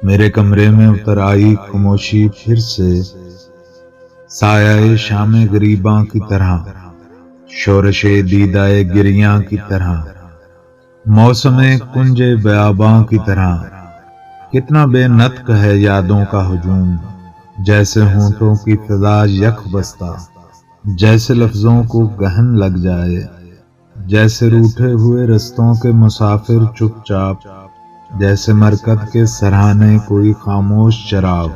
میرے کمرے میں اتر آئی خاموشی پھر سے، سایہ شام غریباں کی طرح، شورش دیدائے گریاں کی طرح، موسم کنج بیاباں کی طرح۔ کتنا بے نطق ہے یادوں کا ہجوم، جیسے ہونٹوں کی فضا یک بستہ، جیسے لفظوں کو گہن لگ جائے، جیسے روٹھے ہوئے رستوں کے مسافر چپ چاپ، جیسے مرکز کے سرہانے کوئی خاموش چراغ،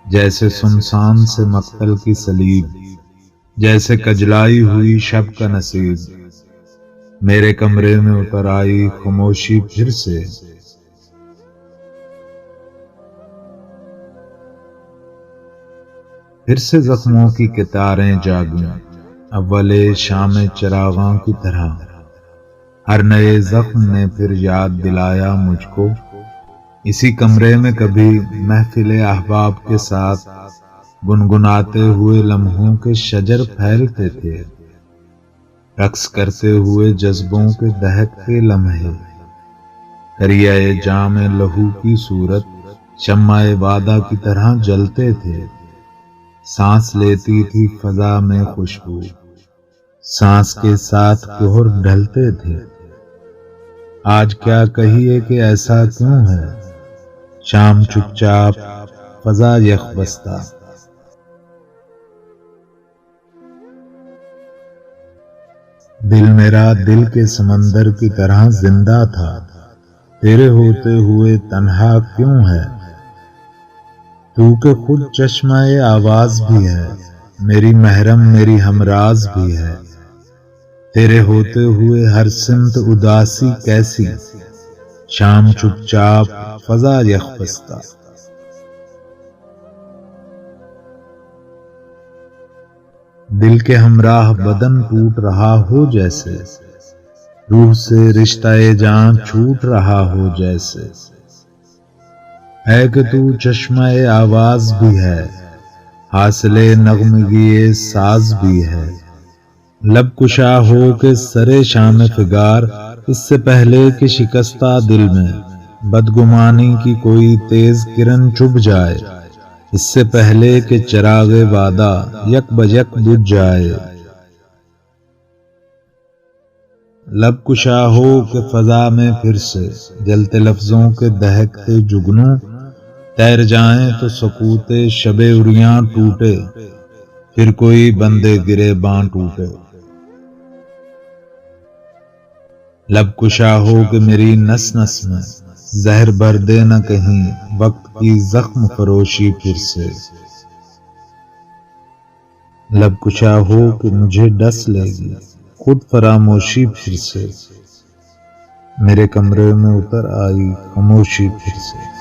جیسے سنسان سے مقتل کی صلیب، جیسے کجلائی ہوئی شب کا نصیب۔ میرے کمرے میں اتر آئی خاموشی پھر سے، پھر سے زخموں کی کتاریں جاگیں، اول شام چراغاں کی طرح۔ ہر نئے زخم نے پھر یاد دلایا مجھ کو، اسی کمرے میں کبھی محفل احباب کے ساتھ گنگناتے ہوئے لمحوں کے شجر پھیلتے تھے، رقص کرتے ہوئے جذبوں کے دہکتے لمحے، دریائے جام لہو کی صورت شمع وعدہ کی طرح جلتے تھے۔ سانس لیتی تھی فضا میں خوشبو، سانس کے ساتھ کوہر ڈھلتے تھے۔ آج کیا کہیے کہ ایسا کیوں ہے، شام چپ چاپ، فضا یک بستہ۔ دل میرا دل کے سمندر کی طرح زندہ تھا، تیرے ہوتے ہوئے تنہا کیوں ہے؟ تو کہ خود چشمہ آواز بھی ہے، میری محرم میری ہمراز بھی ہے۔ تیرے ہوتے ہوئے ہر سمت اداسی کیسی، شام چپ چاپ، فضا یک بستہ۔ دل کے ہمراہ بدن ٹوٹ رہا ہو جیسے، روح سے رشتہ جان چھوٹ رہا ہو جیسے۔ ہے کہ تو چشمہ آواز بھی ہے، حاصل نغمگی ساز بھی ہے۔ لب کشا ہو کے سرے شام فگار، اس سے پہلے کہ شکستہ دل میں بدگمانی کی کوئی تیز کرن چبھ جائے، اس سے پہلے کہ چراغ وعدہ یک بیک بجھ جائے۔ لب کشا ہو کہ فضا میں پھر سے جلتے لفظوں کے دہکتے جگنوں، تیر جائیں تو سکوت شب عریاں ٹوٹے، پھر کوئی بندے گرے باں ٹوٹے۔ لب کشا ہو کہ میری نس نس میں زہر بھر دے نہ کہیں وقت کی زخم فروشی پھر سے۔ لب کشا ہو کہ مجھے ڈس لے گی خود فراموشی پھر سے۔ میرے کمرے میں اتر آئی خاموشی پھر سے۔